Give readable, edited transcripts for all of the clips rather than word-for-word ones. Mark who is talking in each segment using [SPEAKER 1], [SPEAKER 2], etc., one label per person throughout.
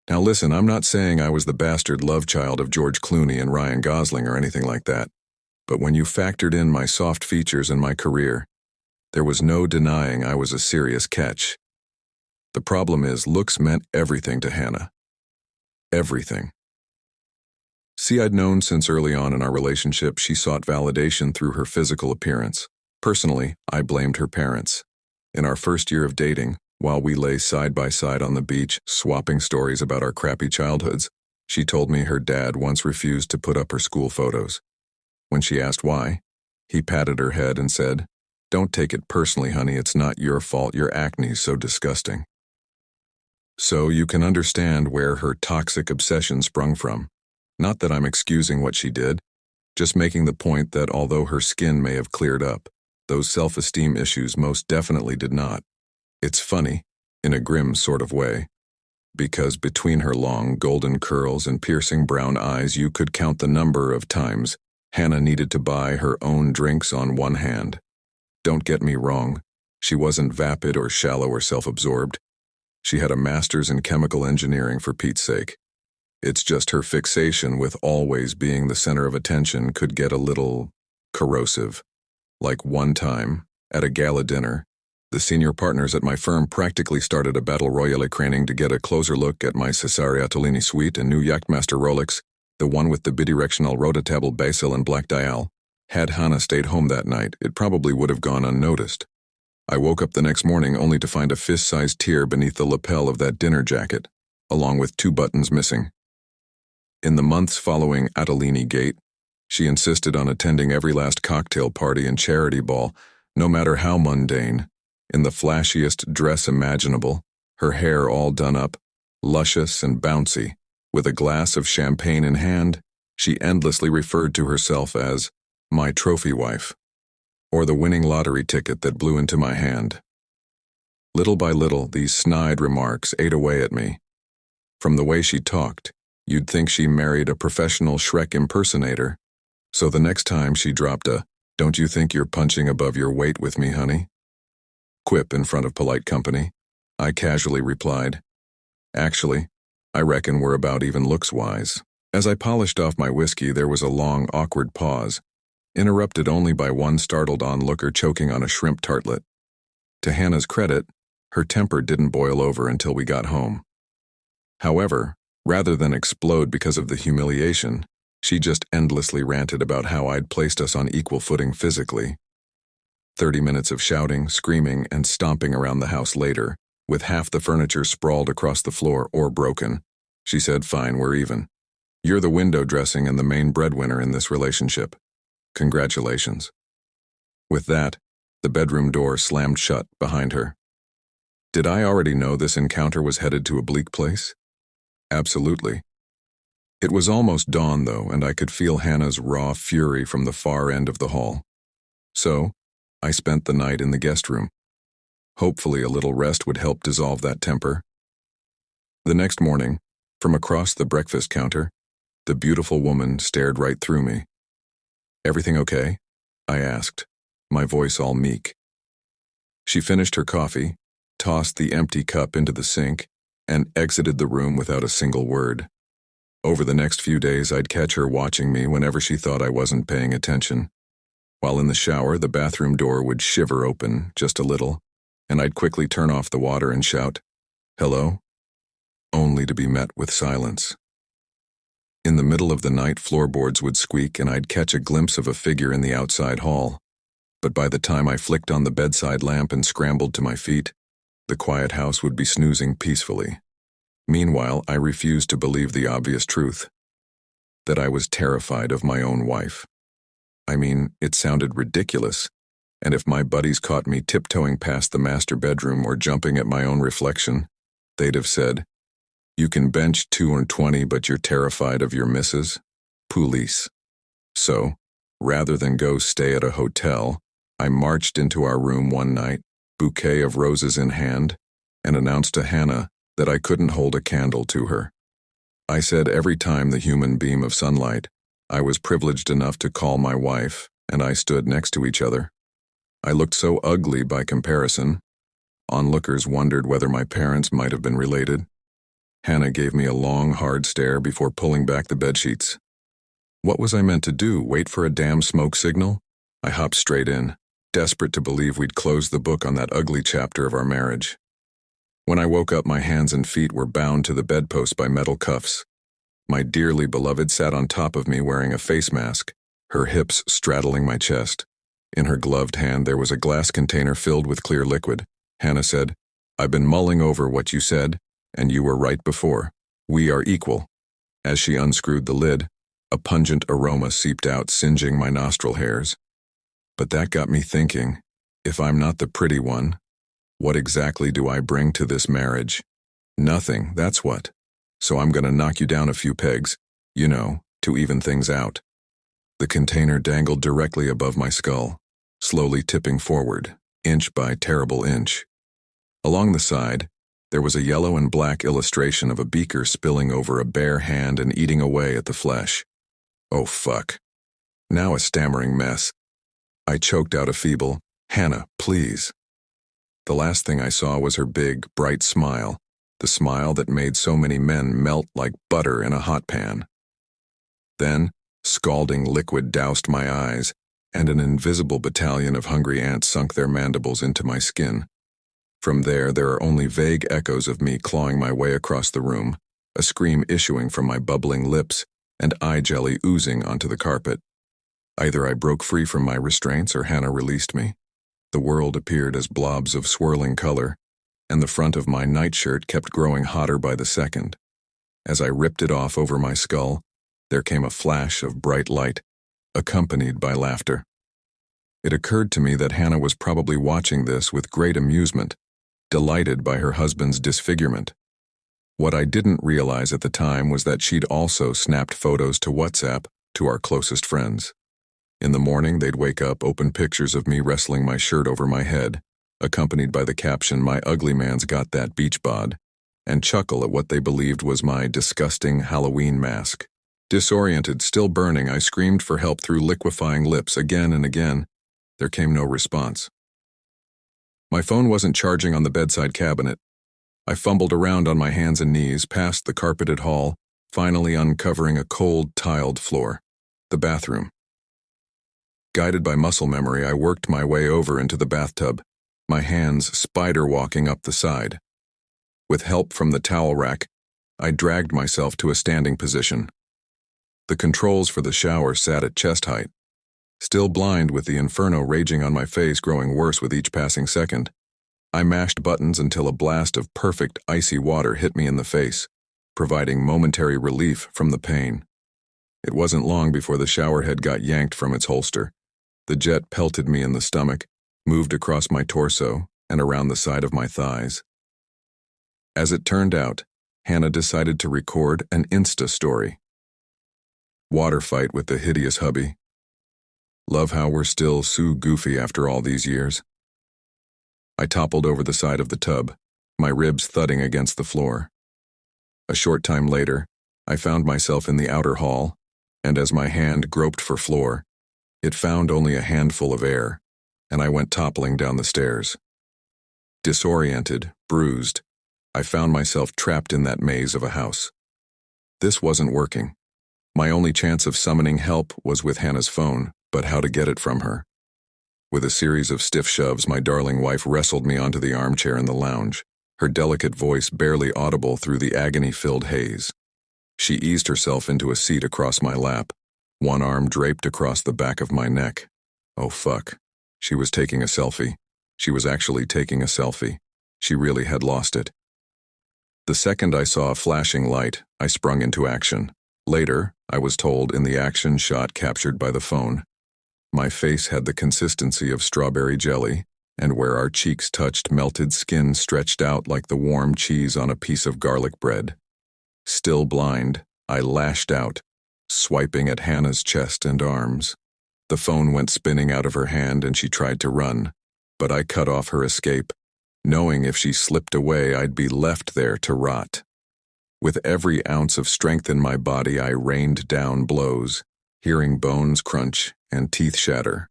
[SPEAKER 1] Now listen, I'm not saying I was the bastard love child of George Clooney and Ryan Gosling or anything like that, but when you factored in my soft features and my career, there was no denying I was a serious catch. The problem is, looks meant everything to Hannah. Everything. See, I'd known since early on in our relationship she sought validation through her physical appearance. Personally, I blamed her parents. In our first year of dating, while we lay side by side on the beach, swapping stories about our crappy childhoods, she told me her dad once refused to put up her school photos. When she asked why, he patted her head and said, "Don't take it personally, honey, it's not your fault, your acne's so disgusting." So you can understand where her toxic obsession sprung from. Not that I'm excusing what she did, just making the point that although her skin may have cleared up, those self-esteem issues most definitely did not. It's funny, in a grim sort of way, because between her long golden curls and piercing brown eyes you could count the number of times Hannah needed to buy her own drinks on one hand. Don't get me wrong, she wasn't vapid or shallow or self-absorbed. She had a master's in chemical engineering, for Pete's sake. It's just her fixation with always being the center of attention could get a little corrosive. Like one time, at a gala dinner, the senior partners at my firm practically started a battle royale craning to get a closer look at my Cesare Ottolini suite and new Yachtmaster Rolex, the one with the bidirectional rotatable basil and black dial. Had Hannah stayed home that night, it probably would have gone unnoticed. I woke up the next morning only to find a fist-sized tear beneath the lapel of that dinner jacket, along with 2 buttons missing. In the months following Ottolini Gate, she insisted on attending every last cocktail party and charity ball, no matter how mundane, in the flashiest dress imaginable, her hair all done up, luscious and bouncy. With a glass of champagne in hand, she endlessly referred to herself as my trophy wife, or the winning lottery ticket that blew into my hand. Little by little, these snide remarks ate away at me. From the way she talked, you'd think she married a professional Shrek impersonator. So the next time she dropped a, "Don't you think you're punching above your weight with me, honey?" quip in front of polite company, I casually replied, "Actually, I reckon we're about even looks-wise." As I polished off my whiskey, there was a long, awkward pause, interrupted only by one startled onlooker choking on a shrimp tartlet. To Hannah's credit, her temper didn't boil over until we got home. However, rather than explode because of the humiliation, she just endlessly ranted about how I'd placed us on equal footing physically. 30 minutes of shouting, screaming, and stomping around the house later, with half the furniture sprawled across the floor or broken, she said, "Fine, we're even. You're the window dressing and the main breadwinner in this relationship. Congratulations." With that, the bedroom door slammed shut behind her. Did I already know this encounter was headed to a bleak place? Absolutely. It was almost dawn, though, and I could feel Hannah's raw fury from the far end of the hall. So, I spent the night in the guest room. Hopefully a little rest would help dissolve that temper. The next morning, from across the breakfast counter, the beautiful woman stared right through me. "Everything okay?" I asked, my voice all meek. She finished her coffee, tossed the empty cup into the sink, and exited the room without a single word. Over the next few days, I'd catch her watching me whenever she thought I wasn't paying attention. While in the shower, the bathroom door would shiver open just a little, and I'd quickly turn off the water and shout, "Hello?" only to be met with silence. In the middle of the night, floorboards would squeak and I'd catch a glimpse of a figure in the outside hall. But by the time I flicked on the bedside lamp and scrambled to my feet, the quiet house would be snoozing peacefully. Meanwhile, I refused to believe the obvious truth, that I was terrified of my own wife. I mean, it sounded ridiculous, and if my buddies caught me tiptoeing past the master bedroom or jumping at my own reflection, they'd have said, "You can bench 220, but you're terrified of your missus? Police." So, rather than go stay at a hotel, I marched into our room one night, bouquet of roses in hand, and announced to Hannah that I couldn't hold a candle to her. I said every time the human beam of sunlight, I was privileged enough to call my wife, and I stood next to each other. I looked so ugly by comparison. Onlookers wondered whether my parents might have been related. Hannah gave me a long, hard stare before pulling back the bedsheets. What was I meant to do, wait for a damn smoke signal? I hopped straight in, desperate to believe we'd closed the book on that ugly chapter of our marriage. When I woke up, my hands and feet were bound to the bedpost by metal cuffs. My dearly beloved sat on top of me wearing a face mask, her hips straddling my chest. In her gloved hand there was a glass container filled with clear liquid. Hannah said, "I've been mulling over what you said, and you were right before. We are equal." As she unscrewed the lid, a pungent aroma seeped out, singeing my nostril hairs. But that got me thinking, if I'm not the pretty one, what exactly do I bring to this marriage? Nothing, that's what. So I'm gonna knock you down a few pegs, to even things out. The container dangled directly above my skull, slowly tipping forward, inch by terrible inch. Along the side, there was a yellow and black illustration of a beaker spilling over a bare hand and eating away at the flesh. Oh fuck. Now a stammering mess. I choked out a feeble, "Hannah, please." The last thing I saw was her big, bright smile, the smile that made so many men melt like butter in a hot pan. Then, scalding liquid doused my eyes, and an invisible battalion of hungry ants sunk their mandibles into my skin. From there are only vague echoes of me clawing my way across the room, a scream issuing from my bubbling lips, and eye jelly oozing onto the carpet. Either I broke free from my restraints or Hannah released me. The world appeared as blobs of swirling color, and the front of my nightshirt kept growing hotter by the second. As I ripped it off over my skull, there came a flash of bright light, accompanied by laughter. It occurred to me that Hannah was probably watching this with great amusement, delighted by her husband's disfigurement. What I didn't realize at the time was that she'd also snapped photos to WhatsApp to our closest friends. In the morning, they'd wake up, open pictures of me wrestling my shirt over my head, accompanied by the caption, "My ugly man's got that beach bod," and chuckle at what they believed was my disgusting Halloween mask. Disoriented, still burning, I screamed for help through liquefying lips again and again. There came no response. My phone wasn't charging on the bedside cabinet. I fumbled around on my hands and knees, past the carpeted hall, finally uncovering a cold, tiled floor. The bathroom. Guided by muscle memory, I worked my way over into the bathtub, my hands spider-walking up the side. With help from the towel rack, I dragged myself to a standing position. The controls for the shower sat at chest height. Still blind with the inferno raging on my face growing worse with each passing second, I mashed buttons until a blast of perfect icy water hit me in the face, providing momentary relief from the pain. It wasn't long before the shower head got yanked from its holster. The jet pelted me in the stomach, moved across my torso, and around the side of my thighs. As it turned out, Hannah decided to record an Insta story. Water fight with the hideous hubby. Love how we're still so goofy after all these years. I toppled over the side of the tub, my ribs thudding against the floor. A short time later, I found myself in the outer hall, and as my hand groped for floor, it found only a handful of air, and I went toppling down the stairs. Disoriented, bruised, I found myself trapped in that maze of a house. This wasn't working. My only chance of summoning help was with Hannah's phone, but how to get it from her? With a series of stiff shoves, my darling wife wrestled me onto the armchair in the lounge, her delicate voice barely audible through the agony-filled haze. She eased herself into a seat across my lap, one arm draped across the back of my neck. Oh fuck. She was taking a selfie. She was actually taking a selfie. She really had lost it. The second I saw a flashing light, I sprung into action. Later, I was told in the action shot captured by the phone. My face had the consistency of strawberry jelly, and where our cheeks touched, melted skin stretched out like the warm cheese on a piece of garlic bread. Still blind, I lashed out, swiping at Hannah's chest and arms. The phone went spinning out of her hand and she tried to run, but I cut off her escape, knowing if she slipped away I'd be left there to rot. With every ounce of strength in my body, I rained down blows, hearing bones crunch and teeth shatter.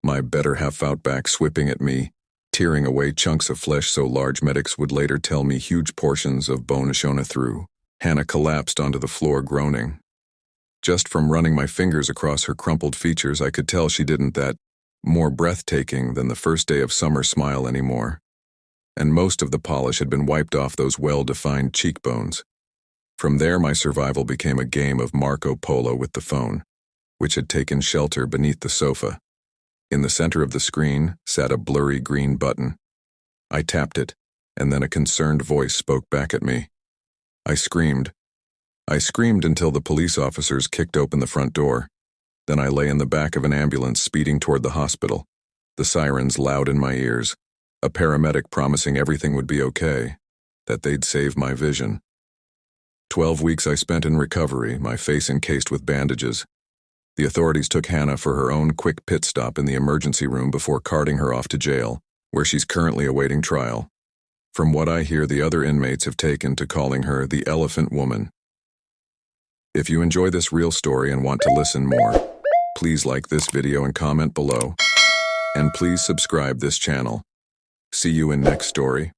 [SPEAKER 1] My better half out back swipping at me, tearing away chunks of flesh so large medics would later tell me huge portions of bone shone through. Hannah collapsed onto the floor, groaning. Just from running my fingers across her crumpled features, I could tell she didn't that more breathtaking than the first day of summer smile anymore. And most of the polish had been wiped off those well-defined cheekbones. From there, my survival became a game of Marco Polo with the phone, which had taken shelter beneath the sofa. In the center of the screen sat a blurry green button. I tapped it, and then a concerned voice spoke back at me. I screamed. I screamed until the police officers kicked open the front door. Then I lay in the back of an ambulance speeding toward the hospital, the sirens loud in my ears, a paramedic promising everything would be okay, that they'd save my vision. 12 weeks I spent in recovery, my face encased with bandages. The authorities took Hannah for her own quick pit stop in the emergency room before carting her off to jail, where she's currently awaiting trial. From what I hear, the other inmates have taken to calling her the Elephant Woman. If you enjoy this real story and want to listen more, please like this video and comment below. And please subscribe this channel. See you in next story.